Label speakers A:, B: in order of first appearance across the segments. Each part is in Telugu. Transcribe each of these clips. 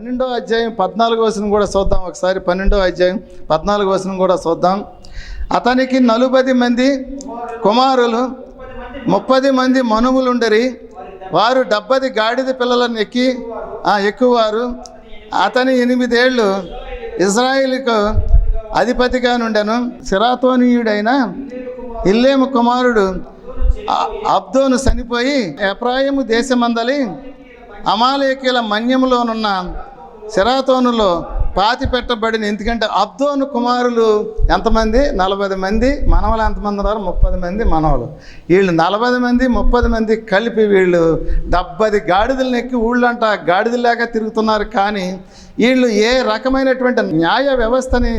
A: 12వ అధ్యాయం 14వ వచనం కూడా చూద్దాం ఒకసారి. 12వ అధ్యాయం 14వ వచనం కూడా చూద్దాం. అతనికి 40 మంది కుమారులు 30 మంది మనుములుండరి, వారు 70 గాడిద పిల్లలను ఎక్కువారు. అతని 8 ఏళ్ళు ఇజ్రాయిలుకు అధిపతిగా నుండెను. సిరాతోనీయుడైన ఇల్లేము కుమారుడు అబ్దోను చనిపోయి ఎఫ్రాయిము దేశమందలి అమాలేకీల మన్యములోనున్న సిరాతోనులో పాతి పెట్టబడిన. ఎందుకంటే అబ్దోను కుమారులు ఎంతమంది? 40 మంది. మనవలు ఎంతమంది ఉన్నారు? 30 మంది మనవలు. వీళ్ళు 40 మంది 30 మంది కలిపి వీళ్ళు 70 గాడిదలను ఎక్కి ఊళ్ళంట గాడిదలాగా తిరుగుతున్నారు. కానీ వీళ్ళు ఏ రకమైనటువంటి న్యాయ వ్యవస్థని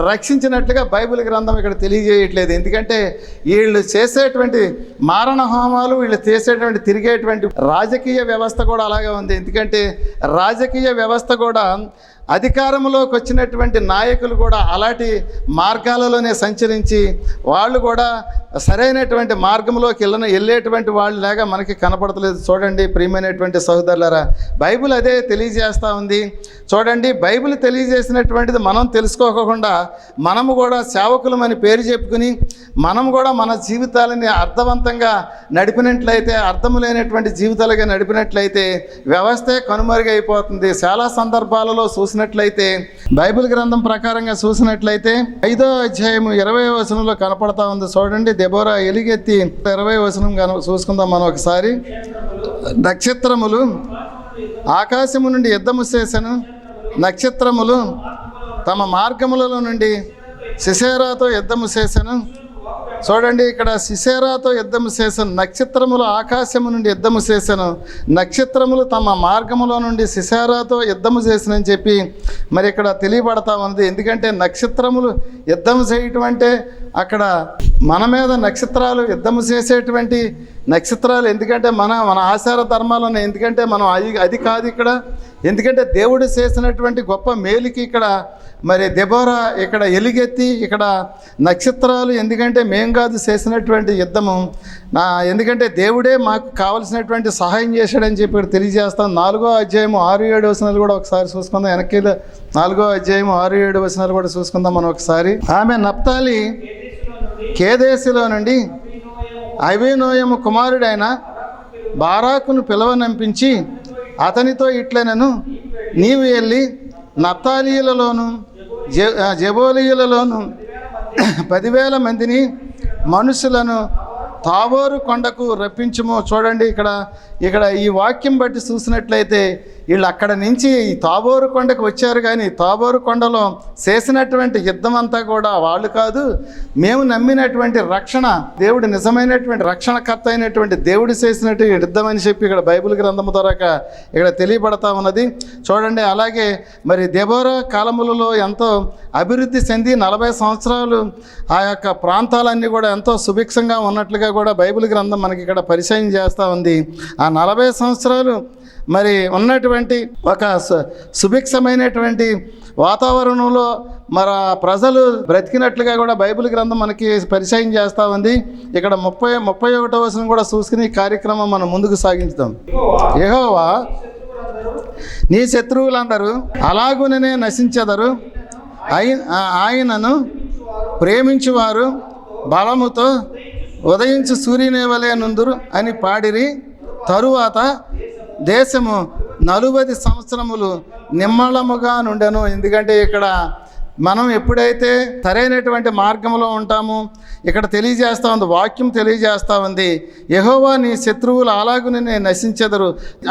A: రక్షించినట్లుగా బైబిల్ గ్రంథం ఇక్కడ తెలియజేయట్లేదు. ఎందుకంటే వీళ్ళు చేసేటువంటి మారణ హోమాలు, వీళ్ళు చేసేటువంటి తిరిగేటువంటి రాజకీయ వ్యవస్థ కూడా అలాగే ఉంది. ఎందుకంటే రాజకీయ వ్యవస్థ కూడా అధికారంలోకి వచ్చినటువంటి నాయకులు కూడా అలాంటి మార్గాలలోనే సంచరించి వాళ్ళు కూడా సరైనటువంటి మార్గంలోకి వెళ్ళేటువంటి వాళ్ళలాగా మనకి కనపడతలేదు. చూడండి ప్రియమైనటువంటి సహోదరులారా, బైబిల్ అదే తెలియజేస్తూ ఉంది. చూడండి, బైబిల్ తెలియజేసినటువంటిది మనం తెలుసుకోకుండా మనము కూడా సేవకులమని పేరు చెప్పుకుని మనం కూడా మన జీవితాలని అర్థవంతంగా నడిపినట్లయితే, అర్థము లేనటువంటి జీవితాలుగా నడిపినట్లయితే వ్యవస్థే కనుమరుగైపోతుంది. చాలా సందర్భాలలో చూసినట్లయితే బైబిల్ గ్రంథం ప్రకారంగా చూసినట్లయితే 5వ అధ్యాయం 20వ వచనంలో కనపడతా ఉంది. చూడండి, దెబోరా ఎలుగెత్తి 20వ వచనం చూసుకుందాం మనం ఒకసారి. నక్షత్రములు ఆకాశము నుండి యుద్ధము చేసెను, నక్షత్రములు తమ మార్గములలో నుండి సిసేరాతో యుద్ధము చేసెను. చూడండి, ఇక్కడ సిసేరాతో యుద్ధము చేసెను, నక్షత్రములు ఆకాశము నుండి యుద్ధము చేసెను, నక్షత్రములు తమ మార్గములో నుండి సిసేరాతో యుద్ధము చేసినని చెప్పి మరి ఇక్కడ తెలియబడతా ఉంది. ఎందుకంటే నక్షత్రములు యుద్ధము చేయటం అంటే అక్కడ మన మీద నక్షత్రాలు యుద్ధము చేసేటువంటి నక్షత్రాలు. ఎందుకంటే మన ఆచార ధర్మాలు ఉన్నాయి. ఎందుకంటే మనం అది కాదు ఇక్కడ. ఎందుకంటే దేవుడు చేసినటువంటి గొప్ప మేలుకి ఇక్కడ మరి దెబోరా ఇక్కడ ఎలుగెత్తి ఇక్కడ నక్షత్రాలు, ఎందుకంటే మేము కాదు చేసినటువంటి యుద్ధము, ఎందుకంటే దేవుడే మాకు కావలసినటువంటి సహాయం చేశాడని చెప్పి ఇక్కడ తెలియజేస్తాం. 4వ అధ్యాయము 6-7 వచనాలు కూడా ఒకసారి చూసుకుందాం. వెనక్కి 4వ అధ్యాయము 6-7 వచనాలు కూడా చూసుకుందాం మనం ఒకసారి. ఆమె నప్తాలి కేదేశులో నుండి అబీనోయము కుమారుడైన బారాకును పిలవనంపించి అతనితో ఇట్లనెను, నీవు వెళ్ళి నప్తాలీలలోను జెబూలీయులలోను 10,000 మందిని మనుషులను తాబోరు కొండకు రప్పించుము. చూడండి, ఇక్కడ ఈ వాక్యం బట్టి చూసినట్లయితే వీళ్ళు అక్కడ నుంచి ఈ తాబోరు కొండకు వచ్చారు. కానీ తాబోరు కొండలో చేసినటువంటి యుద్ధం అంతా కూడా వాళ్ళు కాదు, మేము నమ్మినటువంటి రక్షణ దేవుడు, నిజమైనటువంటి రక్షణకర్త అయినటువంటి దేవుడు చేసినట్టు యుద్ధం అని చెప్పి ఇక్కడ బైబిల్ గ్రంథం ద్వారా ఇక్కడ తెలియబడతా ఉన్నది. చూడండి, అలాగే మరి దెబోరా కాలములలో ఎంతో అభివృద్ధి చెంది 40 సంవత్సరాలు ఆ యొక్క ప్రాంతాలన్నీ కూడా ఎంతో సుభిక్షంగా ఉన్నట్లుగా కూడా బైబిల్ గ్రంథం మనకి ఇక్కడ పరిచయం చేస్తూ ఉంది. ఆ 40 సంవత్సరాలు మరి ఉన్నటువంటి ఒక సుభిక్షమైనటువంటి వాతావరణంలో మరి ప్రజలు బ్రతికినట్లుగా కూడా బైబిల్ గ్రంథం మనకి పరిచయం చేస్తూ ఉంది. ఇక్కడ 31వ వచనం కూడా చూసుకుని కార్యక్రమం మనం ముందుకు సాగించుదాం. యెహోవా నీ శత్రువులందరూ అలాగుననే నశించెదరు, ఆయనను ప్రేమించువారు బలముతో ఉదయించు సూర్యుని వలె నుందురు అని పాడిరి. తరువాత దేశము 40 సంవత్సరములు నిమ్మళముగా నుండెను. ఎందుకంటే ఇక్కడ మనం ఎప్పుడైతే సరైనటువంటి మార్గంలో ఉంటామో ఇక్కడ తెలియజేస్తూ ఉంది, వాక్యం తెలియజేస్తూ ఉంది, యెహోవా నీ శత్రువులు అలాగునే నశించెదరు,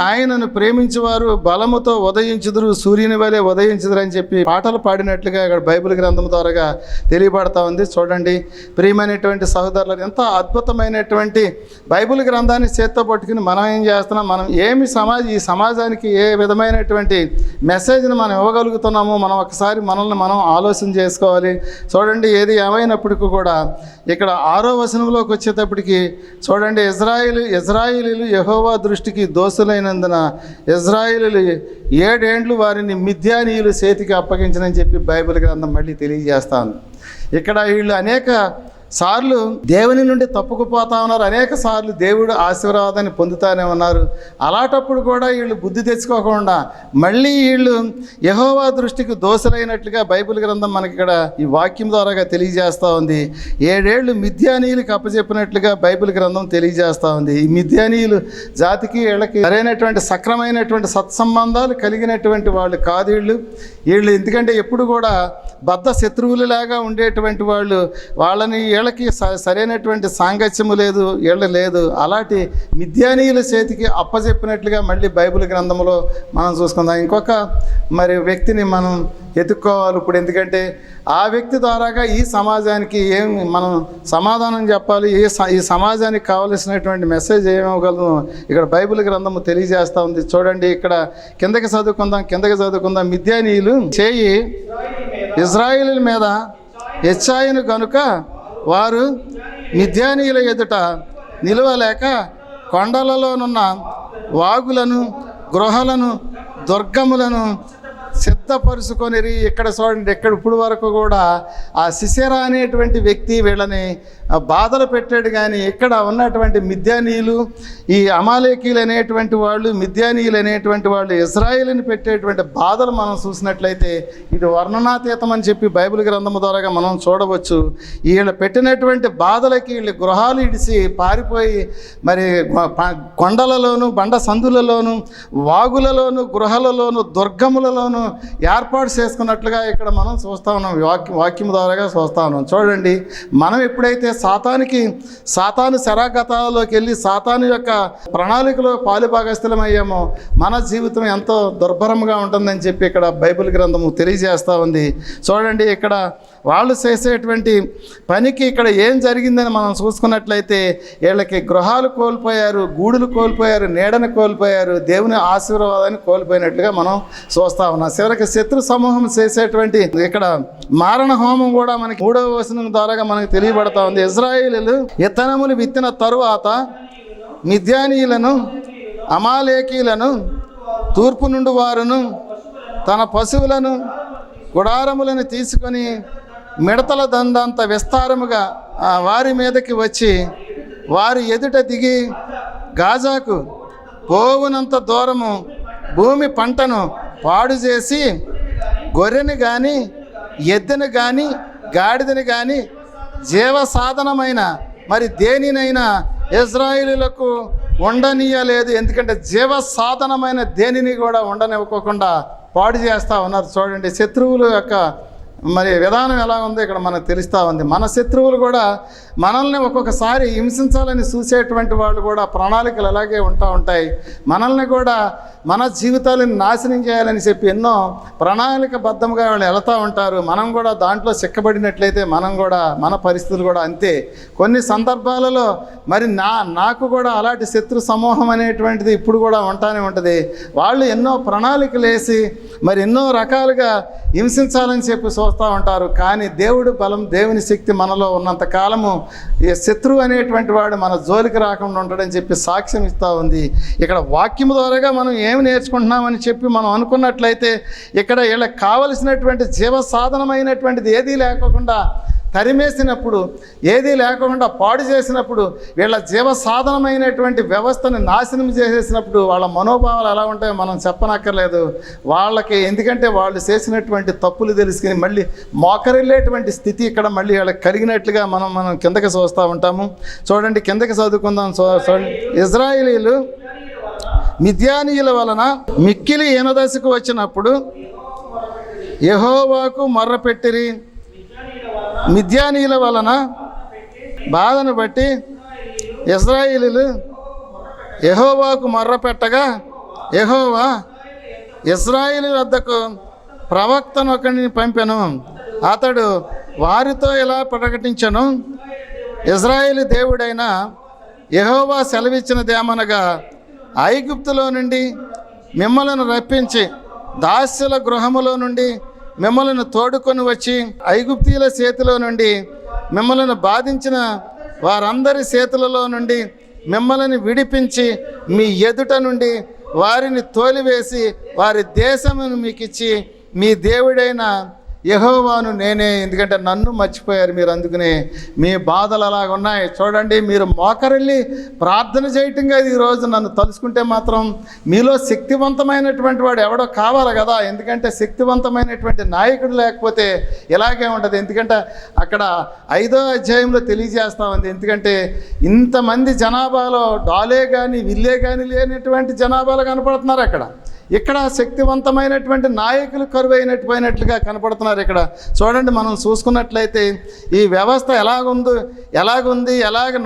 A: ఆయనను ప్రేమించేవారు బలముతో ఉదయించుదురు, సూర్యుని వలె ఉదయించుదురు అని చెప్పి పాటలు పాడినట్లుగా ఇక్కడ బైబిల్ గ్రంథం ద్వారా తెలియబడతా ఉంది. చూడండి ప్రియమైనటువంటి సహోదరులు, ఎంత అద్భుతమైనటువంటి బైబిల్ గ్రంథాన్ని చేత్తో పట్టుకుని మనం ఏం చేస్తున్నాం, మనం ఈ సమాజానికి ఏ విధమైనటువంటి మెసేజ్ని మనం ఇవ్వగలుగుతున్నామో మనం ఒకసారి మనల్ని మనం ఆలోచన చేసుకోవాలి. చూడండి, ఏది ఏమైనప్పటికీ కూడా ఇక్కడ 6వ వచనంలోకి వచ్చేటప్పటికి చూడండి, ఇజ్రాయేలీలు యెహోవా దృష్టికి దోషులైనందున ఇజ్రాయేలీలు 7 ఏండ్లు వారిని మిద్యానీయులు చేతికి అప్పగించనని చెప్పి బైబిల్ గ్రంథం మళ్ళీ తెలియజేస్తాను. ఇక్కడ వీళ్ళు అనేక సార్లు దేవుని నుండి తప్పుకుపోతా ఉన్నారు, అనేక సార్లు దేవుడు ఆశీర్వాదాన్ని పొందుతానే ఉన్నారు. అలాంటప్పుడు కూడా వీళ్ళు బుద్ధి తెచ్చుకోకుండా మళ్ళీ వీళ్ళు యెహోవా దృష్టికి దోషులైనట్లుగా బైబిల్ గ్రంథం మనకి ఇక్కడ ఈ వాక్యం ద్వారాగా తెలియజేస్తూ ఉంది. 7 ఏళ్ళు మిద్యానీయులకు అప్పచెప్పినట్లుగా బైబిల్ గ్రంథం తెలియజేస్తూ ఉంది. ఈ మిద్యానీయులు జాతికి వీళ్ళకి సరైనటువంటి సక్రమైనటువంటి సత్సంబంధాలు కలిగినటువంటి వాళ్ళు కాదు వీళ్ళు ఎందుకంటే ఎప్పుడు కూడా బద్ధ శత్రువులలాగా ఉండేటువంటి వాళ్ళు, వాళ్ళని వీళ్ళకి సరైనటువంటి సాంగత్యము లేదు, వీళ్ళ లేదు. అలాంటి మిద్యానీయుల చేతికి అప్పచెప్పినట్లుగా మళ్ళీ బైబిల్ గ్రంథంలో మనం చూసుకుందాం. ఇంకొక మరి వ్యక్తిని మనం ఎత్తుక్కోవాలి ఇప్పుడు, ఎందుకంటే ఆ వ్యక్తి ద్వారాగా ఈ సమాజానికి ఏం మనం సమాధానం చెప్పాలి, ఈ సమాజానికి కావలసినటువంటి మెసేజ్ ఏమివ్వగలను ఇక్కడ బైబిల్ గ్రంథము తెలియజేస్తూ ఉంది. చూడండి, ఇక్కడ కిందకి చదువుకుందాం. మిద్యానీయులు చేయి ఇజ్రాయేలు మీద హెచ్చాయను గనుక వారు మిద్యానీయుల ఎదుట నిలవలేక కొండలలోనున్న వాగులను, గృహలను, దుర్గములను సిద్ధపరుచుకొనిరి. ఇక్కడ చూడండి, ఇప్పుడు వరకు కూడా ఆ సిసెరా అనేటువంటి వ్యక్తి వీళ్ళని బాధలు పెట్టాడు. కానీ ఇక్కడ ఉన్నటువంటి మిద్యానీయులు, ఈ అమాలేకీలు అనేటువంటి వాళ్ళు, మిద్యానీయులు అనేటువంటి వాళ్ళు ఇజ్రాయేలుని పెట్టేటువంటి బాధలు మనం చూసినట్లయితే ఇది వర్ణనాతీతం అని చెప్పి బైబిల్ గ్రంథం ద్వారా మనం చూడవచ్చు. వీళ్ళు పెట్టినటువంటి బాధలకి వీళ్ళు గృహాలు ఇడిసి పారిపోయి మరి కొండలలోను, బండ సందులలోను, వాగులలోను, గృహాలలోను, దుర్గములలోను ఏర్పాటు చేసుకున్నట్లుగా ఇక్కడ మనం చూస్తూ ఉన్నాం, వాక్యం ద్వారాగా చూస్తూ ఉన్నాం. చూడండి, మనం ఎప్పుడైతే సాతాను శరాగతాలోకి వెళ్ళి సాతాను యొక్క ప్రణాళికలో పాలుభాగస్థులమయ్యామో మన జీవితం ఎంతో దుర్భరంగా ఉంటుందని చెప్పి ఇక్కడ బైబిల్ గ్రంథము తెలియజేస్తూ ఉంది. చూడండి, ఇక్కడ వాళ్ళు చేసేటువంటి పనికి ఇక్కడ ఏం జరిగిందని మనం చూసుకున్నట్లయితే వీళ్ళకి గృహాలు కోల్పోయారు, గూడులు కోల్పోయారు, నీడను కోల్పోయారు, దేవుని ఆశీర్వాదాన్ని కోల్పోయినట్లుగా మనం చూస్తూ ఉన్నాం. చివరికి శత్రు సమూహం చేసేటువంటి ఇక్కడ మారణ హోమం కూడా మనకి 3వ వచనం ద్వారా మనకు తెలియబడతా ఉంది. ఇజ్రాయేలీలు విత్తనములు విత్తిన తరువాత మిద్యానీయులను, అమాలేకీలను, తూర్పు నుండి వారును తన పశువులను, గుడారములను తీసుకొని మిడతల దండంత విస్తారముగా వారి మీదకి వచ్చి వారి ఎదుట దిగి గాజాకు పోవునంత దూరము భూమి పంటను పాడు చేసి గొర్రెని కానీ, ఎద్దును కానీ, గాడిదని కానీ, జీవసాధనమైన మరి దేనినైనా ఇజ్రాయేలీలకు ఉండనీయలేదు. ఎందుకంటే జీవసాధనమైన దేనిని కూడా ఉండనివ్వకుండా పాడు చేస్తూ ఉన్నారు. చూడండి, శత్రువుల యొక్క మరి విధానం ఎలా ఉందో ఇక్కడ మనకు తెలుస్తూ ఉంది. మన శత్రువులు కూడా మనల్ని ఒక్కొక్కసారి హింసించాలని చూసేటువంటి వాళ్ళు కూడా ప్రణాళికలు అలాగే ఉంటాయి. మనల్ని కూడా మన జీవితాలను నాశనం చేయాలని చెప్పి ఎన్నో ప్రణాళికబద్ధంగా వాళ్ళు వెళుతూ ఉంటారు. మనం కూడా దాంట్లో చిక్కబడినట్లయితే మనం కూడా మన పరిస్థితులు కూడా అంతే. కొన్ని సందర్భాలలో మరి నాకు కూడా అలాంటి శత్రు సమూహం అనేటువంటిది ఇప్పుడు కూడా ఉంటానే ఉంటుంది. వాళ్ళు ఎన్నో ప్రణాళికలు వేసి మరి ఎన్నో రకాలుగా హింసించాలని చెప్పి చూస్తూ ఉంటారు. కానీ దేవుడు బలం, దేవుని శక్తి మనలో ఉన్నంత కాలము ఈ శత్రువు అనేటువంటి వాడు మన జోలికి రాకుండా ఉంటాడని చెప్పి సాక్ష్యం ఇస్తూ ఉంది. ఇక్కడ వాక్యం ద్వారాగా మనం ఏమి నేర్చుకుంటున్నామని చెప్పి మనం అనుకున్నట్లయితే ఇక్కడ వీళ్ళకి కావలసినటువంటి జీవసాధనమైనటువంటిది ఏదీ లేకుండా తరిమేసినప్పుడు, ఏదీ లేకుండా పాడు చేసినప్పుడు, వీళ్ళ జీవసాధనమైనటువంటి వ్యవస్థను నాశనం చేసేసినప్పుడు వాళ్ళ మనోభావాలు ఎలా ఉంటాయో మనం చెప్పనక్కర్లేదు. వాళ్ళకి ఎందుకంటే వాళ్ళు చేసినటువంటి తప్పులు తెలుసుకుని మళ్ళీ మోకరిల్లేటువంటి స్థితి ఇక్కడ మళ్ళీ వాళ్ళకి కలిగినట్లుగా మనం కిందకి చూస్తూ ఉంటాము. చూడండి, కిందకి చదువుకుందాం. చూడండి, ఇజ్రాయేలీలు మిద్యానీయుల వలన మిక్కిలి హీనదశకు వచ్చినప్పుడు యెహోవాకు మొర్రపెట్టిరి. మిద్యానీయుల వలన బాధను బట్టి ఇజ్రాయేలీలు యెహోవాకు మొర్రపెట్టగా యెహోవా ఇజ్రాయేలు వద్దకు ప్రవక్తనొకడిని పంపెను. అతడు వారితో ఇలా ప్రకటించెను, ఇజ్రాయేలు దేవుడైన యెహోవా సెలవిచ్చినదేమనగా, ఐగుప్తులో నుండి మిమ్మలను రప్పించి దాస్యుల గృహములో నుండి మిమ్మల్ని తోడుకొని వచ్చి ఐగుప్తీయుల చేతిలో నుండి మిమ్మల్ని బాధించిన వారందరి చేతులలో నుండి మిమ్మల్ని విడిపించి మీ ఎదుట నుండి వారిని తోలివేసి వారి దేశమును మీకు ఇచ్చి మీ దేవుడైన యెహోవాను నేనే. ఎందుకంటే నన్ను మర్చిపోయారు మీరు, అందుకనే మీ బాధలు అలాగ ఉన్నాయి. చూడండి, మీరు మోకరిల్లి ప్రార్థన చేయటం కాదు, ఈరోజు నన్ను తలుచుకుంటే మాత్రం మీలో శక్తివంతమైనటువంటి వాడు ఎవడో కావాలి కదా. ఎందుకంటే శక్తివంతమైనటువంటి నాయకుడు లేకపోతే ఇలాగే ఉంటుంది. ఎందుకంటే అక్కడ 5వ అధ్యాయంలో తెలియజేస్తా ఉంది. ఎందుకంటే ఇంతమంది జనాభాలో డాలే కానీ విల్లే కానీ లేనటువంటి జనాభాలు కనపడుతున్నారు అక్కడ. ఇక్కడ శక్తివంతమైనటువంటి నాయకులు కరువైనట్టుగా కనపడుతున్నారు. ఇక్కడ చూడండి, మనం చూసుకున్నట్లయితే ఈ వ్యవస్థ ఎలాగ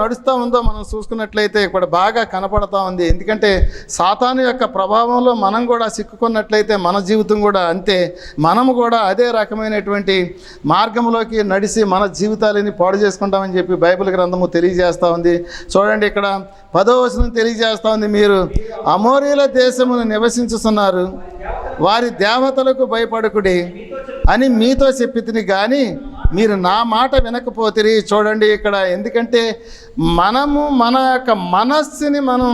A: నడుస్తూ ఉందో మనం చూసుకున్నట్లయితే ఇక్కడ బాగా కనపడతా ఉంది. ఎందుకంటే సాతాను యొక్క ప్రభావంలో మనం కూడా సిక్కుకున్నట్లయితే మన జీవితం కూడా అంతే. మనము కూడా అదే రకమైనటువంటి మార్గంలోకి నడిచి మన జీవితాలని పాడు చేసుకుంటామని చెప్పి బైబిల్ గ్రంథము తెలియజేస్తూ ఉంది. చూడండి, ఇక్కడ 10వ వచనం తెలియజేస్తూ ఉంది, మీరు అమోరీల దేశమును నివసించుతున్నారు, వారి దేవతలకు భయపడకుడి అని మీతో చెప్పితిని కానీ మీరు నా మాట వినకపోతిరి. చూడండి ఇక్కడ, ఎందుకంటే మనము మన యొక్క మనస్సుని మనం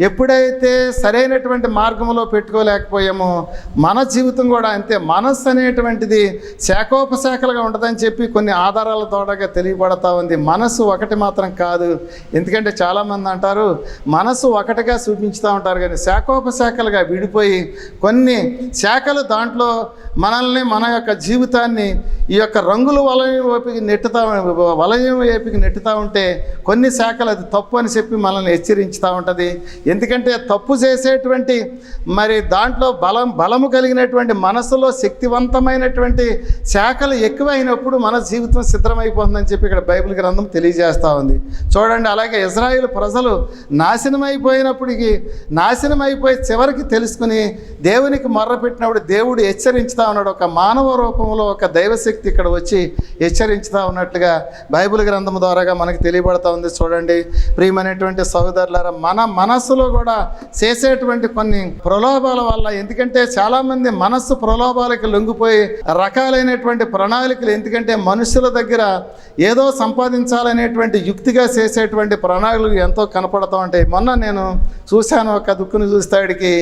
A: ఎప్పుడైతే సరైనటువంటి మార్గంలో పెట్టుకోలేకపోయామో మన జీవితం కూడా అంతే. మనస్సు అనేటువంటిది శాఖోపశాఖలుగా ఉంటుందని చెప్పి కొన్ని ఆధారాల తోడగా తెలియబడతా ఉంది. మనస్సు ఒకటి మాత్రం కాదు. ఎందుకంటే చాలామంది అంటారు మనస్సు ఒకటిగా చూపించుతూ ఉంటారు, కానీ శాఖోపశాఖలుగా విడిపోయి కొన్ని శాఖలు దాంట్లో మనల్ని మన యొక్క జీవితాన్ని ఈ యొక్క రంగుల వలయం వైపుకి నెట్టుతూ ఉంటే కొన్ని శాఖలు అది తప్పు అని చెప్పి మనల్ని హెచ్చరించుతూ ఉంటుంది. ఎందుకంటే తప్పు చేసేటువంటి మరి దాంట్లో బలము కలిగినటువంటి మనసులో శక్తివంతమైనటువంటి శాఖలు ఎక్కువైనప్పుడు మన జీవితం సిద్ధమైపోతుందని చెప్పి ఇక్కడ బైబిల్ గ్రంథం తెలియజేస్తూ ఉంది. చూడండి, అలాగే ఇజ్రాయేల్ ప్రజలు నాశనమైపోయినప్పటికీ నాశనమైపోయి చివరికి తెలుసుకుని దేవునికి మొర్రపెట్టినప్పుడు దేవుడు హెచ్చరించుతా ఉన్నాడు. ఒక మానవ రూపంలో ఒక దైవశక్తి ఇక్కడ వచ్చి హెచ్చరించుతా ఉన్నట్లుగా బైబిల్ గ్రంథం ద్వారాగా మనకు తెలియబడతా ఉంది. చూడండి ప్రియమైనటువంటి సహోదరులారా, మన మనస్సులో కూడా చేసేటువంటి కొన్ని ప్రలోభాల వల్ల, ఎందుకంటే చాలామంది మనస్సు ప్రలోభాలకు లొంగిపోయి రకాలైనటువంటి ప్రణాళికలు, ఎందుకంటే మనుషుల దగ్గర ఏదో సంపాదించాలనేటువంటి యుక్తిగా చేసేటువంటి ప్రణాళికలు ఎంతో కనపడతా ఉంటాయి. మొన్న నేను చూశాను, ఒక దుక్కును చూస్తాడికి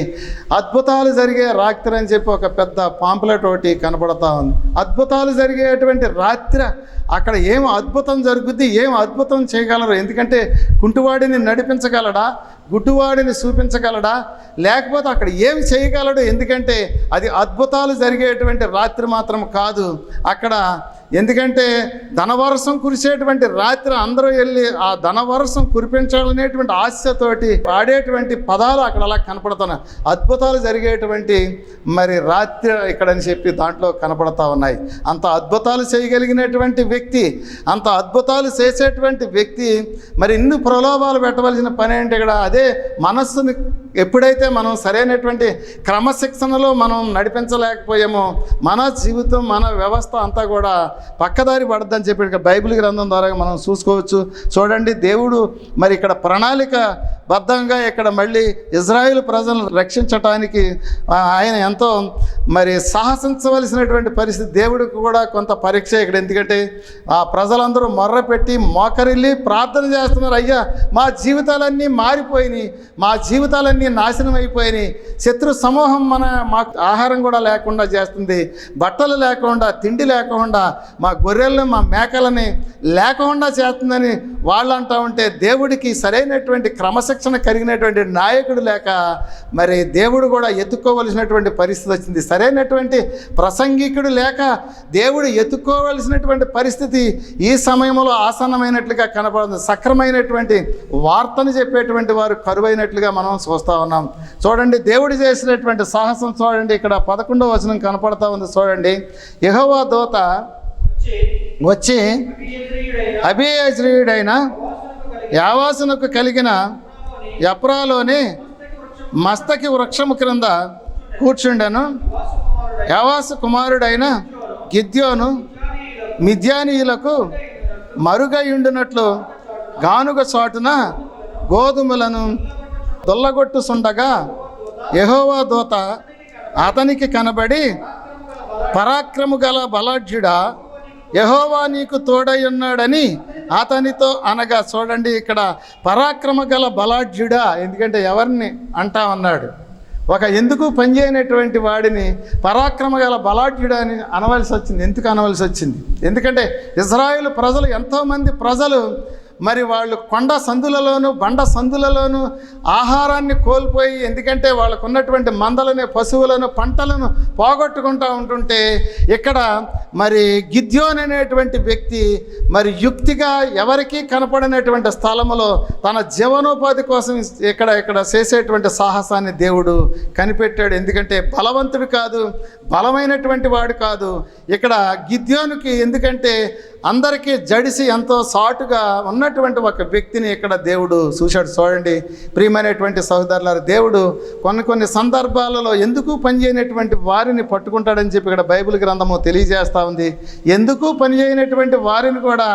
A: అద్భుతాలు జరిగే రాత్రి అని చెప్పి ఒక పెద్ద పాంప్లెట్ ఒకటి కనపడతా ఉంది. అద్భుతాలు జరిగేటువంటి రాత్రి అక్కడ ఏం అద్భుతం జరుగుద్ది, ఏం అద్భుతం చేయగలరు. ఎందుకంటే కుంటివాడిని నడిపించగలడా, గుడ్డివాడిని చూపించగలడా, లేకపోతే అక్కడ ఏం చేయగలడు. ఎందుకంటే అది అద్భుతాలు జరిగేటువంటి రాత్రి మాత్రం కాదు అక్కడ. ఎందుకంటే ధనవర్షం కురిసేటువంటి రాత్రి అందరూ వెళ్ళి ఆ ధనవర్షం కురిపించాలనేటువంటి ఆశతోటి పాడేటువంటి పదాలు అక్కడ అలా కనపడుతున్నాయి. అద్భుతాలు జరిగేటువంటి మరి రాత్రి ఇక్కడ అని చెప్పి దాంట్లో కనపడతా ఉన్నాయి. అంత అద్భుతాలు చేయగలిగినటువంటి వ్యక్తి, అంత అద్భుతాలు చేసేటువంటి వ్యక్తి మరి ఇన్ని ప్రలోభాలు పెట్టవలసిన పని ఏంటి ఇక్కడ? అదే మనస్సుని ఎప్పుడైతే మనం సరైనటువంటి క్రమశిక్షణలో మనం నడిపించలేకపోయామో మన జీవితం, మన వ్యవస్థ అంతా కూడా పక్కదారి పడద్దని చెప్పి ఇక్కడ బైబిల్ గ్రంథం ద్వారా మనం చూసుకోవచ్చు. చూడండి, దేవుడు మరి ఇక్కడ ప్రణాళిక బద్ధంగా ఇక్కడ మళ్ళీ ఇజ్రాయేల్ ప్రజలను రక్షించటానికి ఆయన ఎంతో మరి సాహసించవలసినటువంటి పరిస్థితి. దేవుడికి కూడా కొంత పరీక్ష ఇక్కడ. ఎందుకంటే ఆ ప్రజలందరూ మొర్రపెట్టి మోకరిల్లి ప్రార్థన చేస్తున్నారు, అయ్యా మా జీవితాలన్నీ మారిపోయినాయి, మా జీవితాలన్నీ నాశనం అయిపోయినాయి, శత్రు సమూహం మాకు ఆహారం కూడా లేకుండా చేస్తుంది, బట్టలు లేకుండా, తిండి లేకుండా, మా గొర్రెలను మా మేకలని లేకుండా చేస్తుందని వాళ్ళు అంటూ ఉంటే దేవుడికి సరైనటువంటి క్రమశిక్షణ కలిగినటువంటి నాయకుడు లేక మరి దేవుడు కూడా ఎత్తుక్కోవలసినటువంటి పరిస్థితి వచ్చింది. సరైనటువంటి ప్రసంగికుడు లేక దేవుడు ఎత్తుక్కోవలసినటువంటి పరిస్థితి ఈ సమయంలో ఆసన్నమైనట్లుగా కనపడుతుంది. సక్రమైనటువంటి వార్తను చెప్పేటువంటి వారు కరువైనట్లుగా మనం చూస్తూ ఉన్నాం. చూడండి, దేవుడు చేసినటువంటి సాహసం చూడండి, ఇక్కడ 11వ వచనం కనపడతా ఉంది. చూడండి, యెహోవా దూత వచ్చి అబీయజ్రీయుడైన యావాసునకు కలిగిన ఎప్రాలోని మస్తకి వృక్షము క్రింద కూర్చుండెను. యావాసు కుమారుడైన గిద్యోను మిద్యానీయులకు మరుగయుండునట్లు గానుగ చాటున గోధుమలను దొల్లగొట్టుసుండగా యెహోవా దూత అతనికి కనబడి, పరాక్రము గల బలాఢ్యుడా, యెహోవా నీకు తోడై ఉన్నాడని అతనితో అనగా. చూడండి, ఇక్కడ పరాక్రమ గల బలాఢ్యుడా, ఎందుకంటే ఎవరిని అంటా ఉన్నాడు? ఒక ఎందుకు పనిచేయనటువంటి వాడిని పరాక్రమ గల బలాఢ్యుడు అని అనవలసి వచ్చింది. ఎందుకు అనవలసి వచ్చింది? ఎందుకంటే ఇజ్రాయేలు ప్రజలు, ఎంతోమంది ప్రజలు మరి వాళ్ళు కొండ సందులలోను బండ సందులలోను ఆహారాన్ని కోల్పోయి, ఎందుకంటే వాళ్ళకు ఉన్నటువంటి మందలని, పశువులను, పంటలను పోగొట్టుకుంటూ ఉంటుంటే, ఇక్కడ మరి గిద్యోను అనేటువంటి వ్యక్తి మరి యుక్తిగా ఎవరికీ కనపడినటువంటి స్థలములో తన జీవనోపాధి కోసం ఇక్కడ చేసేటువంటి సాహసాన్ని దేవుడు కనిపెట్టాడు. ఎందుకంటే బలవంతుడు కాదు, బలమైనటువంటి వాడు కాదు. ఇక్కడ గిద్యోనుకి ఎందుకంటే అందరికీ జడిసి ఎంతో సాటుగా ఉన్నటువంటి ఒక వ్యక్తిని ఇక్కడ దేవుడు చూశాడు. చూడండి ప్రియమైనటువంటి సహోదరులారా, దేవుడు కొన్ని సందర్భాలలో ఎందుకు పనిచేయనటువంటి వారిని పట్టుకుంటాడని చెప్పి ఇక్కడ బైబిల్ గ్రంథము తెలియజేస్తూ ఉంది. ఎందుకు పనిచేయనటువంటి వారిని కూడా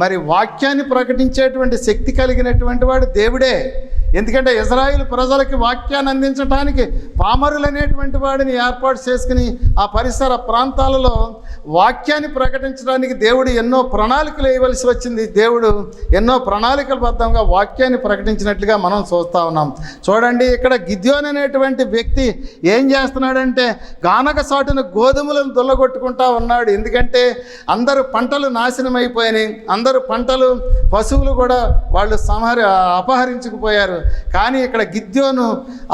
A: మరి వాక్యాన్ని ప్రకటించేటువంటి శక్తి కలిగినటువంటి వాడు దేవుడే. ఎందుకంటే ఇజ్రాయేలు ప్రజలకి వాక్యాన్ని అందించడానికి పామరులనేటువంటి వాడిని ఏర్పాటు చేసుకుని ఆ పరిసర ప్రాంతాలలో వాక్యాన్ని ప్రకటించడానికి దేవుడు ఎన్నో ప్రణాళికలు వేయవలసి వచ్చింది. దేవుడు ఎన్నో ప్రణాళికలబద్ధంగా వాక్యాన్ని ప్రకటించినట్లుగా మనం చూస్తూ ఉన్నాం. చూడండి, ఇక్కడ గిద్యోను అనేటువంటి వ్యక్తి ఏం చేస్తున్నాడంటే గానక సాటున గోధుమలను దొల్లగొట్టుకుంటా ఉన్నాడు. ఎందుకంటే అందరూ పంటలు నాశనం అయిపోయినాయి, అందరూ పంటలు, పశువులు కూడా వాళ్ళు అపహరించుకుపోయారు. కానీ ఇక్కడ గిద్యోను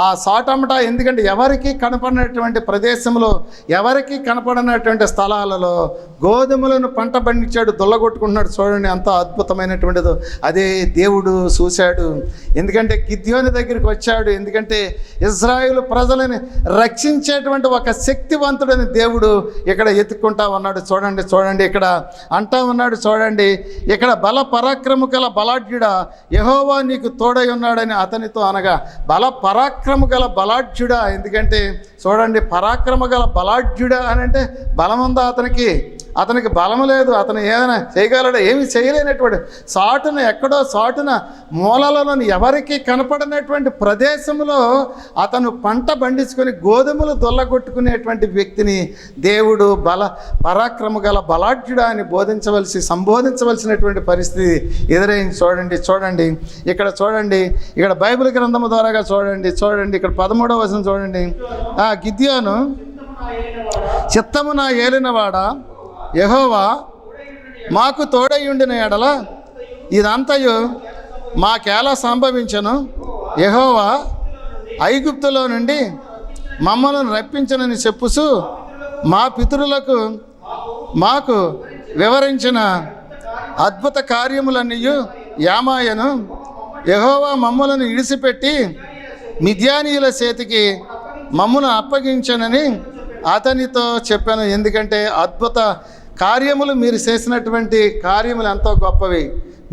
A: ఆ సాటమట, ఎందుకంటే ఎవరికి కనపడినటువంటి ప్రదేశంలో, ఎవరికి కనపడినటువంటి స్థలాలలో గోధుమలను పంట పండించాడు, దొల్లగొట్టుకుంటున్నాడు. చూడండి ఎంత అద్భుతమైనటువంటిదో. అదే దేవుడు చూశాడు. ఎందుకంటే గిద్యోను దగ్గరికి వచ్చాడు. ఎందుకంటే ఇజ్రాయేలు ప్రజలని రక్షించేటువంటి ఒక శక్తివంతుడని దేవుడు ఇక్కడ ఎత్తుక్కుంటా ఉన్నాడు. చూడండి ఇక్కడ అంటా ఉన్నాడు. చూడండి, ఇక్కడ బల పరాక్రము గల బలాఢ్యుడా, యెహోవా నీకు తోడై ఉన్నాడని అతనితో అనగా, బల పరాక్రము గల బలాఢ్యుడా. ఎందుకంటే చూడండి, పరాక్రమ గల బలాఢ్యుడా అని అంటే బలం ఉందా అతనికి బలం లేదు. అతను ఏమైనా చేయగలడా? ఏమి చేయలేనటువంటి సాటున, ఎక్కడో సాటున మూలలోని ఎవరికి కనపడినటువంటి ప్రదేశంలో అతను పంట పండించుకొని గోధుమలు దొల్లగొట్టుకునేటువంటి వ్యక్తిని దేవుడు పరాక్రమ గల బలాఢ్యుడా అని సంబోధించవలసినటువంటి పరిస్థితి ఎదురైంది. చూడండి ఇక్కడ చూడండి, ఇక్కడ బైబిల్ గ్రంథము ద్వారాగా చూడండి ఇక్కడ 13వ వచనం చూడండి. గిద్యోను, చిత్తము నా ఏలినవాడా, యెహోవా మాకు తోడయ్యుండిన ఎడల ఇదంతయు మాకెలా సంభవించను? యెహోవా ఐగుప్తులో నుండి మమ్మల్ని రప్పించనని చెప్పుచు మా పితరులకు మాకు వివరించిన అద్భుత కార్యములన్నీ యామాయను. యెహోవా మమ్మలను ఇడిసిపెట్టి మిద్యానీయుల చేతికి మమ్మను అప్పగించనని అతనితో చెప్పాను. ఎందుకంటే అద్భుత కార్యములు మీరు చేసినటువంటి కార్యములు ఎంతో గొప్పవి.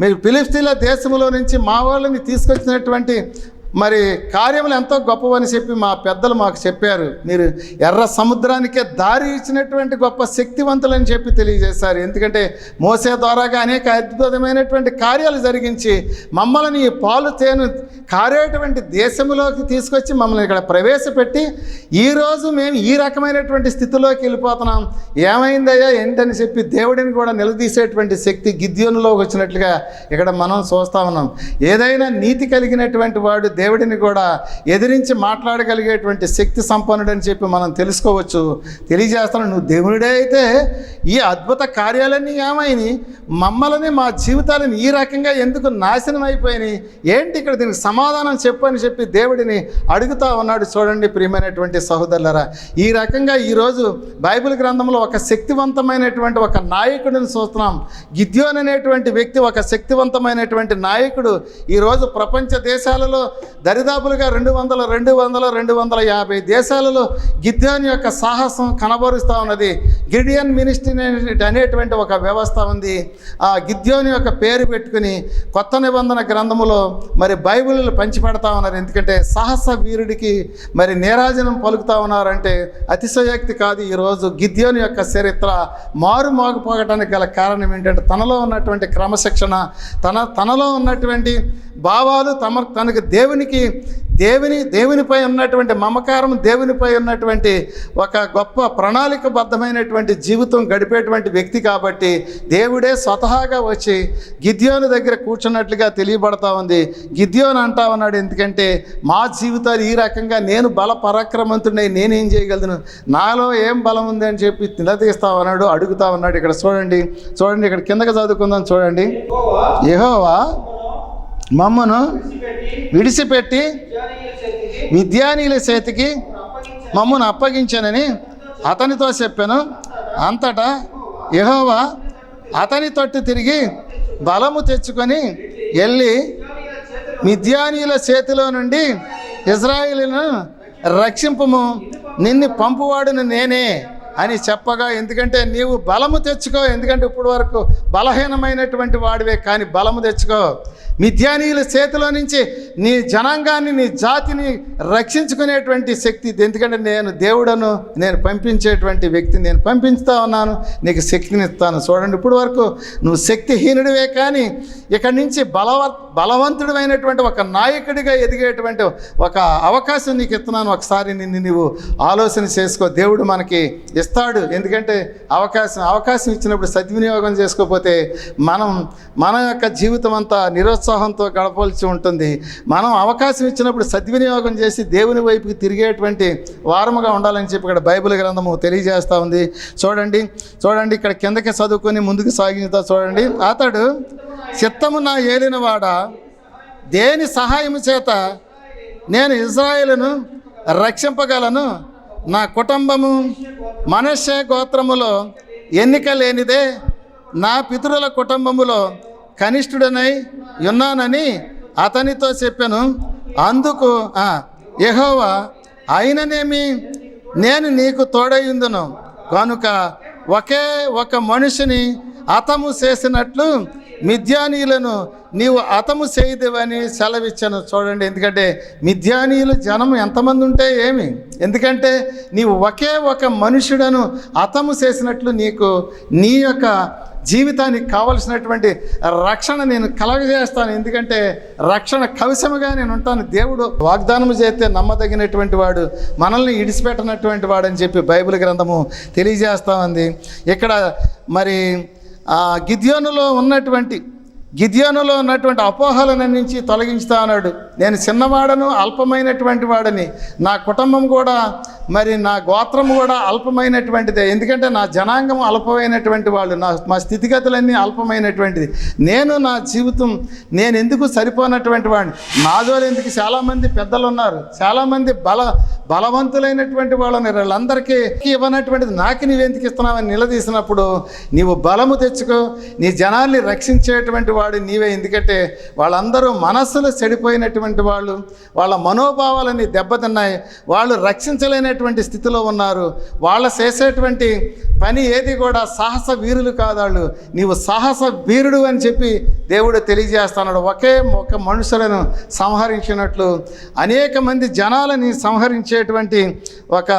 A: మీరు ఫిలిష్తీయుల దేశంలో నుంచి మా వాళ్ళని తీసుకొచ్చినటువంటి మరి కార్యములు ఎంతో గొప్పవని చెప్పి మా పెద్దలు మాకు చెప్పారు. మీరు ఎర్ర సముద్రానికే దారి ఇచ్చినటువంటి గొప్ప శక్తివంతులని చెప్పి తెలియజేశారు. ఎందుకంటే మోసే ద్వారాగా అనేక అద్భుతమైనటువంటి కార్యాలు జరిగించి మమ్మల్ని ఈ పాలు తేను కారేటువంటి దేశంలోకి తీసుకొచ్చి మమ్మల్ని ఇక్కడ ప్రవేశపెట్టి ఈరోజు మేము ఈ రకమైనటువంటి స్థితిలోకి వెళ్ళిపోతున్నాం. ఏమైందయ్యా ఏంటని చెప్పి దేవుడిని కూడా నిలదీసేటువంటి శక్తి గిద్యోనులోకి వచ్చినట్లుగా ఇక్కడ మనం చూస్తూ ఉన్నాం. ఏదైనా నీతి కలిగినటువంటి వాడు దేవుడిని కూడా ఎదిరించి మాట్లాడగలిగేటువంటి శక్తి సంపన్నుడని చెప్పి మనం తెలుసుకోవచ్చు. తెలియజేస్తాను, నువ్వు దేవుడే అయితే ఈ అద్భుత కార్యాలన్నీ ఏమైనాయి? మమ్మల్ని, మా జీవితాలను ఈ రకంగా ఎందుకు నాశనం అయిపోయినాయి? ఏంటి ఇక్కడ దీనికి సమాధానం చెప్పు అని చెప్పి దేవుడిని అడుగుతూ ఉన్నాడు. చూడండి ప్రియమైనటువంటి సహోదరులారా, ఈ రకంగా ఈరోజు బైబిల్ గ్రంథంలో ఒక శక్తివంతమైనటువంటి ఒక నాయకుడిని చూస్తున్నాం. గిద్యోను అనేటువంటి వ్యక్తి ఒక శక్తివంతమైనటువంటి నాయకుడు. ఈరోజు ప్రపంచ దేశాలలో దరిదాపులుగా 250 దేశాలలో గిద్యోను యొక్క సాహసం కనబరుస్తూ ఉన్నది. గిడియన్ మినిస్ట్రీ అనేటువంటి ఒక వ్యవస్థ ఉంది. ఆ గిద్యోను యొక్క పేరు పెట్టుకుని కొత్త నిబంధన గ్రంథములో మరి బైబిల్ పంచిపెడతా ఉన్నారు. ఎందుకంటే సాహస వీరుడికి మరి నీరాజనం పలుకుతా ఉన్నారంటే అతిశయోక్తి కాదు. ఈరోజు గిద్యోను యొక్క చరిత్ర మారుమోగిపోవటానికి గల కారణం ఏంటంటే తనలో ఉన్నటువంటి క్రమశిక్షణ, తనలో ఉన్నటువంటి భావాలు తనకు దేవుని దేవునిపై ఉన్నటువంటి మమకారం, దేవునిపై ఉన్నటువంటి ఒక గొప్ప ప్రణాళికబద్ధమైనటువంటి జీవితం గడిపేటువంటి వ్యక్తి కాబట్టి దేవుడే స్వతహాగా వచ్చి గిద్యోను దగ్గర కూర్చున్నట్లుగా తెలియబడతా ఉంది. గిద్యోను అంటా ఉన్నాడు, ఎందుకంటే మా జీవితాలు ఈ రకంగా నేను బల పరాక్రమంతుడిని, నేనేం చేయగలను, నాలో ఏం బలం ఉంది అని చెప్పి నిలదీస్తా ఉన్నాడు, అడుగుతా ఉన్నాడు. ఇక్కడ చూడండి ఇక్కడ కిందకి చదువుకుందాం. చూడండి, యెహోవా మమ్మను విడిచిపెట్టి మిద్యానీయుల చేతికి మమ్మను అప్పగించానని అతనితో చెప్పాను. అంతటా యెహోవా అతని తట్టు తిరిగి బలము తెచ్చుకొని వెళ్ళి మిద్యానీయుల చేతిలో నుండి ఇశ్రాయేలును రక్షింపుము, నిన్ను పంపువాడును నేనే అని చెప్పగా, ఎందుకంటే నీవు బలము తెచ్చుకో, ఎందుకంటే ఇప్పుడు వరకు బలహీనమైనటువంటి వాడివే, కానీ బలము తెచ్చుకో, మిద్యానీయుల చేతిలో నుంచి నీ జనాంగాన్ని, నీ జాతిని రక్షించుకునేటువంటి శక్తి, ఎందుకంటే నేను దేవుడను, నేను పంపించేటువంటి వ్యక్తిని, నేను పంపించుతా ఉన్నాను, నీకు శక్తిని ఇస్తాను. చూడండి, ఇప్పుడు వరకు నువ్వు శక్తిహీనుడివే, కానీ ఇక్కడి నుంచి బలవంతుడైనటువంటి ఒక నాయకుడిగా ఎదిగేటువంటి ఒక అవకాశం నీకు ఇస్తున్నాను. ఒకసారి నిన్ను నీవు ఆలోచన చేసుకో, దేవుడు మనకి ఇస్తాడు. ఎందుకంటే అవకాశం ఇచ్చినప్పుడు సద్వినియోగం చేసుకోకపోతే మన యొక్క జీవితం అంతా నిరుత్సాహంతో గడపవలసి ఉంటుంది. మనం అవకాశం ఇచ్చినప్పుడు సద్వినియోగం చేసి దేవుని వైపుకి తిరిగేటువంటి వారముగా ఉండాలని చెప్పి ఇక్కడ బైబిల్ గ్రంథము తెలియజేస్తూ ఉంది. చూడండి ఇక్కడ కిందకి చదువుకొని ముందుకు సాగిస్తా. చూడండి, అతడు చిత్తము నా ఏలినవాడా, దేని సహాయము చేత నేను ఇశ్రాయేలును రక్షింపగలను, నా కుటుంబము మనష్షే గోత్రములో ఎన్నిక లేనిదే, నా పితరుల కుటుంబములో కనిష్ఠుడనై ఉన్నానని అతనితో చెప్పాను. అందుకు యెహోవా అయిననేమి, నేను నీకు తోడయుందును కనుక ఒకే ఒక మనిషిని హతము చేసినట్లు మిద్యానీయులను నీవు హతము చేయదువని సెలవిచ్చాను. చూడండి, ఎందుకంటే మిద్యానీయులు జనం ఎంతమంది ఉంటే ఏమి, ఎందుకంటే నీవు ఒకే ఒక మనుషుడను హతము చేసినట్లు నీకు నీ యొక్క జీవితానికి కావలసినటువంటి రక్షణ నేను కలగజేస్తాను. ఎందుకంటే రక్షణ కవచముగా నేను ఉంటాను. దేవుడు వాగ్దానము చేస్తే నమ్మదగినటువంటి వాడు, మనల్ని ఇడిచిపెట్టనటువంటి వాడు అని చెప్పి బైబిల్ గ్రంథము తెలియజేస్తూ ఉంది. ఇక్కడ మరి గిద్యోనులో ఉన్నటువంటి అపోహలను నుంచి తొలగించుతా అన్నాడు. నేను చిన్నవాడను, అల్పమైనటువంటి వాడని, నా కుటుంబం కూడా మరి నా గోత్రం కూడా అల్పమైనటువంటిదే, ఎందుకంటే నా జనాంగం అల్పమైనటువంటి వాళ్ళు, మా స్థితిగతులన్నీ అల్పమైనటువంటిది, నా జీవితం నేను ఎందుకు సరిపోనటువంటి వాడిని, నాదోలు ఎందుకు, చాలామంది పెద్దలు ఉన్నారు, చాలామంది బలవంతులైనటువంటి వాళ్ళు ఉన్నారు, వాళ్ళందరికీ ఇవ్వనటువంటిది నాకు నీవెందుకు ఇస్తున్నావని నిలదీసినప్పుడు నీవు బలము తెచ్చుకో, నీ జనాల్ని రక్షించేటువంటి వాడు నీవే. ఎందుకంటే వాళ్ళందరూ మనస్సులు చెడిపోయినటువంటి వాళ్ళు, వాళ్ళ మనోభావాలని దెబ్బతిన్నాయి, వాళ్ళు రక్షించలేనటువంటి స్థితిలో ఉన్నారు. వాళ్ళ చేసేటువంటి పని ఏది కూడా సాహస వీరులు కాదు వాళ్ళు. నీవు సాహస వీరుడు అని చెప్పి దేవుడు తెలియజేస్తున్నాడు. ఒక మనుషులను సంహరించినట్లు అనేక మంది జనాలని సంహరించేటువంటి ఒక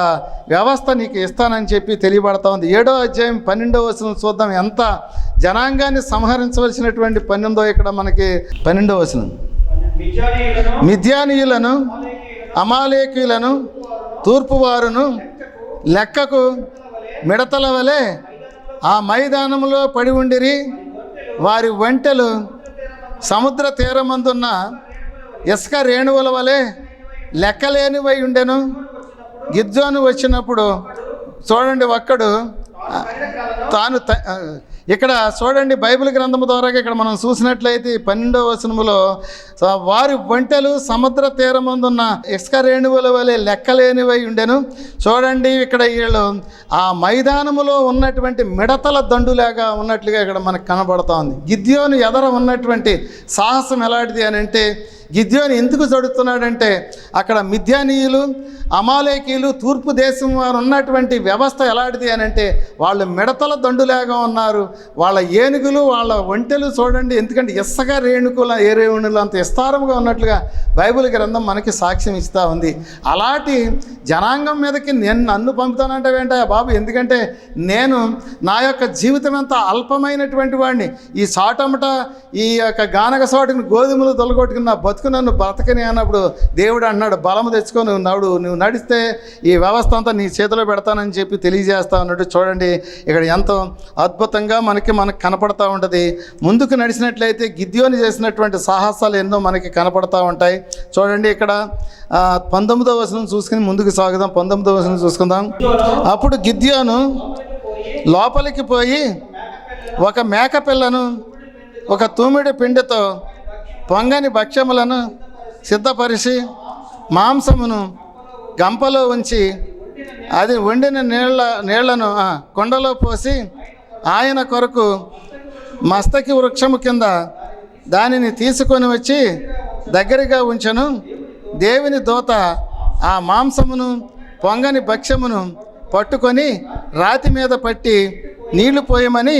A: వ్యవస్థ నీకు ఇస్తానని చెప్పి తెలియబడతా ఉంది. 7వ అధ్యాయం 12వ వచనం చూద్దాం. ఎంత జనాంగాన్ని సంహరించవలసినటువంటి పని ఉందో ఇక్కడ మనకి. 12వ వచనం, మిద్యానీయులను అమాలేకీయులను తూర్పువారును లెక్కకు మిడతల వలె ఆ మైదానంలో పడి ఉండిరి, వారి ఒంటెలు సముద్ర తీరమందున్న ఇసుక రేణువుల వలె లెక్కలేనివై ఉండెను. గిద్యోను వచ్చినప్పుడు చూడండి, ఒక్కడు తాను ఇక్కడ చూడండి బైబిల్ గ్రంథము ద్వారా ఇక్కడ మనం చూసినట్లయితే 12వ వచనములో వారి ఒంటెలు సముద్ర తీరమందున్న ఇసుక రేణువుల వలె లెక్కలేనివై ఉండెను. చూడండి, ఇక్కడ వీళ్ళు ఆ మైదానములో ఉన్నటువంటి మిడతల దండులాగా ఉన్నట్లుగా ఇక్కడ మనకు కనబడుతూ ఉంది. గిద్యోను ఎదర ఉన్నటువంటి సాహసం ఎలాంటిది అని అంటే, గిద్యోను ఎందుకు చదువుతున్నాడంటే అక్కడ మిద్యానీయులు అమాలేకీయులు తూర్పు దేశం వారు ఉన్నటువంటి వ్యవస్థ ఎలాంటిది అని అంటే వాళ్ళు మిడతల దండులాగా ఉన్నారు. వాళ్ళ ఏనుగులు వాళ్ళ ఒంటెలు చూడండి, ఎందుకంటే ఇసుక రేణువులు అంత విస్తారముగా ఉన్నట్లుగా బైబిల్ గ్రంథం మనకి సాక్ష్యం ఇస్తూ ఉంది. అలాంటి జనాంగం మీదకి నన్ను పంపుతానంటే ఏంటా బాబు, ఎందుకంటే నేను నా యొక్క జీవితం అంతా అల్పమైనటువంటి వాడిని, ఈ సాటమట ఈ యొక్క గానగ సాటుని గోధుమలు తొలగొట్టుకున్న బతుకు నన్ను బ్రతకని అన్నప్పుడు దేవుడు అన్నాడు, బలము తెచ్చుకో, నువ్వు నడిస్తే ఈ వ్యవస్థ అంతా నీ చేతిలో పెడతానని చెప్పి తెలియజేస్తా ఉన్నట్టు చూడండి. ఇక్కడ ఎంతో అద్భుతంగా మనకు కనపడతా ఉంటుంది. ముందుకు నడిచినట్లయితే గిద్యోను చేసినటువంటి సాహసాలు ఎన్నో మనకి కనపడతా ఉంటాయి. చూడండి ఇక్కడ 19వ వచనం చూసుకుని ముందుకు సాగుదాం. 19వ వచనం చూసుకుందాం. అప్పుడు గిద్యోను లోపలికి పోయి ఒక మేకపిల్లను ఒక తూమిడి పిండితో పొంగని భక్ష్యములను సిద్ధపరిచి మాంసమును గంపలో ఉంచి అది వండిన నీళ్లను కొండలో పోసి ఆయన కొరకు మస్తకి వృక్షము కింద దానిని తీసుకొని వచ్చి దగ్గరగా ఉంచెను. దేవుని దూత ఆ మాంసమును పొంగని భక్ష్యమును పట్టుకొని రాతి మీద పట్టి నీళ్లు పోయమని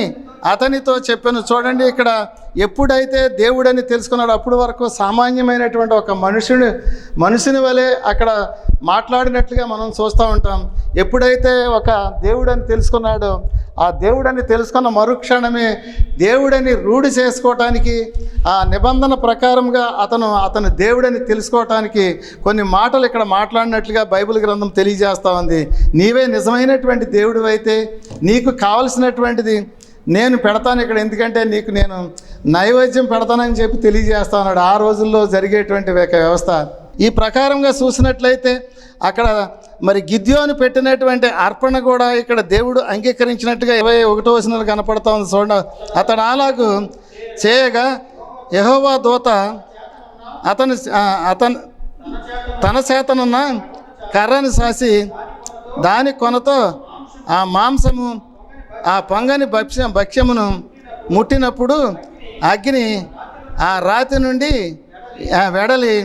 A: అతనితో చెప్పాను. చూడండి ఇక్కడ ఎప్పుడైతే దేవుడని తెలుసుకున్నాడు అప్పటి వరకు సామాన్యమైనటువంటి ఒక మనుషుని వలె అక్కడ మాట్లాడినట్లుగా మనం చూస్తూ ఉంటాం. ఎప్పుడైతే ఒక దేవుడని తెలుసుకున్నాడో ఆ దేవుడని తెలుసుకున్న మరుక్షణమే దేవుడని రూఢి చేసుకోవటానికి ఆ నిబంధన ప్రకారంగా అతను దేవుడని తెలుసుకోవటానికి కొన్ని మాటలు ఇక్కడ మాట్లాడినట్లుగా బైబిల్ గ్రంథం తెలియజేస్తూ ఉంది. నీవే నిజమైనటువంటి దేవుడు అయితే నీకు కావలసినటువంటిది నేను పెడతాను ఇక్కడ, ఎందుకంటే నీకు నేను నైవేద్యం పెడతానని చెప్పి తెలియజేస్తా ఉన్నాడు. ఆ రోజుల్లో జరిగేటువంటి వ్యవస్థ ఈ ప్రకారంగా చూసినట్లయితే అక్కడ మరి గిద్యోను పెట్టినటువంటి అర్పణ కూడా ఇక్కడ దేవుడు అంగీకరించినట్టుగా 21వ వచనంలో కనపడతా ఉంది. చూడండి, అతడు అలాగూ చేయగా యెహోవా దూత తన చేతనున్న కర్రని సాసి దాని కొనతో ఆ మాంసము ఆ పొంగని భక్ష్యమును ముట్టినప్పుడు అగ్ని ఆ రాతి నుండి వెడలి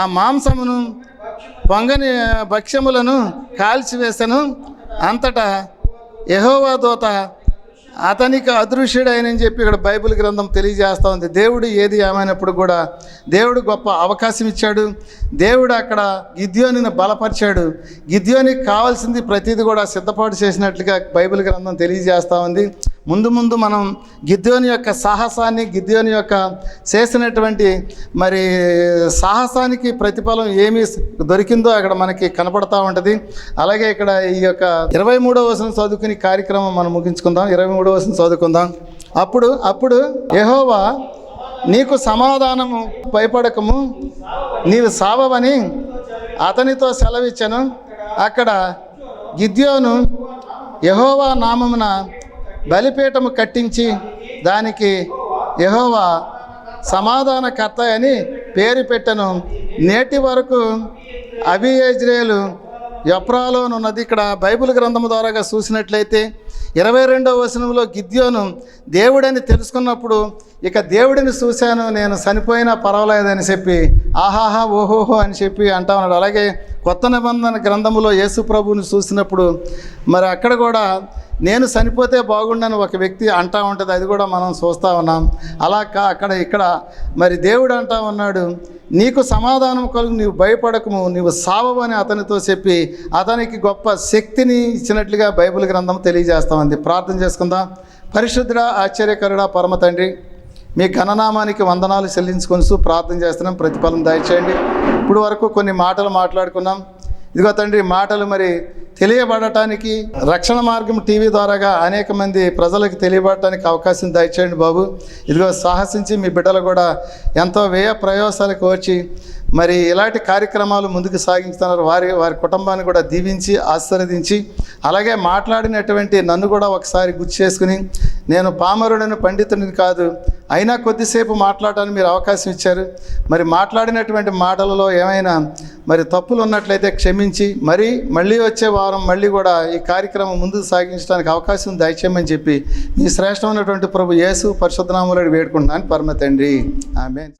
A: ఆ మాంసమును పొంగని భక్ష్యములను కాల్చివేసెను. అంతటా యెహోవా దూత అతనికి అదృశ్యుడైనని చెప్పి ఇక్కడ బైబిల్ గ్రంథం తెలియజేస్తూ ఉంది. దేవుడు ఏది ఏమైనప్పుడు కూడా దేవుడు గొప్ప అవకాశం ఇచ్చాడు. దేవుడు అక్కడ గిద్యోనిని బలపరిచాడు. గిద్యోనికి కావాల్సింది ప్రతిదీ కూడా సిద్ధపాటు చేసినట్లుగా బైబిల్ గ్రంథం తెలియజేస్తూ ఉంది. ముందు మనం గిద్యోని యొక్క సాహసాన్ని, గిద్యోని యొక్క చేసినటువంటి మరి సాహసానికి ప్రతిఫలం ఏమి దొరికిందో అక్కడ మనకి కనపడతా ఉంటుంది. అలాగే ఇక్కడ ఈ యొక్క 23వ వచనం చదువుకుని కార్యక్రమం మనం ముగించుకుందాం. 23వ వచనం చదువుకుందాం. అప్పుడు యెహోవా నీకు సమాధానము భయపడకము, నీవు సావవని అతనితో సెలవిచ్చెను. అక్కడ గిద్యోను యెహోవా నామమున బలిపీఠము కట్టించి దానికి యెహోవా సమాధానకర్త అని పేరు పెట్టెను. నేటి వరకు అబీయెజ్రీయేలు యొప్రాలోనున్నది. ఇక్కడ బైబిల్ గ్రంథము ద్వారాగా చూసినట్లయితే 22వ వచనంలో గిద్యోను దేవుడని తెలుసుకున్నప్పుడు ఇక దేవుడిని చూశాను, నేను చనిపోయినా పర్వాలేదని చెప్పి ఆహాహా ఓహోహో అని చెప్పి అంటా ఉన్నాడు. అలాగే కొత్త నిబంధన గ్రంథములో యేసు ప్రభువుని చూసినప్పుడు మరి అక్కడ కూడా నేను చనిపోతే బాగుండని ఒక వ్యక్తి అంటా ఉంటుంది. అది కూడా మనం చూస్తూ ఉన్నాం. అలా ఇక్కడ మరి దేవుడు అంటా ఉన్నాడు, నీకు సమాధానం కలుగు, నీవు భయపడకము, నీవు సావవని అతనితో చెప్పి అతనికి గొప్ప శక్తిని ఇచ్చినట్లుగా బైబిల్ గ్రంథం తెలియజేస్తామంది. ప్రార్థన చేసుకుందాం. పరిశుద్ధుడా, ఆశ్చర్యకరుడా, పరమ తండ్రి, మీ ఘననామానికి వందనాలు చెల్లించుకొని ప్రార్థన చేస్తున్నాం. ప్రతిఫలం దయచేయండి. ఇప్పుడు వరకు కొన్ని మాటలు మాట్లాడుకున్నాం. ఇదిగో తండ్రి, మాటలు మరి తెలియబడటానికి రక్షణ మార్గం టీవీ ద్వారాగా అనేక మంది ప్రజలకు తెలియబడటానికి అవకాశం దయచేయండి బాబు. ఇదిగో సాహసించి మీ బిడ్డలు కూడా ఎంతో వ్యయ ప్రయోసాలకు వచ్చి మరి ఇలాంటి కార్యక్రమాలు ముందుకు సాగిస్తున్నారు. వారి కుటుంబాన్ని కూడా దీవించి ఆశీర్వదించి అలాగే మాట్లాడినటువంటి నన్ను కూడా ఒకసారి గుర్తు చేసుకుని, నేను పామరుడని పండితుడిని కాదు, అయినా కొద్దిసేపు మాట్లాడటానికి మీరు అవకాశం ఇచ్చారు. మరి మాట్లాడినటువంటి మాటలలో ఏమైనా మరి తప్పులు ఉన్నట్లయితే క్షమించి మళ్ళీ వచ్చే వారం మళ్ళీ కూడా ఈ కార్యక్రమం ముందుకు సాగించడానికి అవకాశం దయచేయమని చెప్పి మీ శ్రేష్టమైనటువంటి ప్రభు యేసు పరిశుద్ధ నామములో వేడుకుంటున్నాను పరమ తండ్రి. ఆమేన్.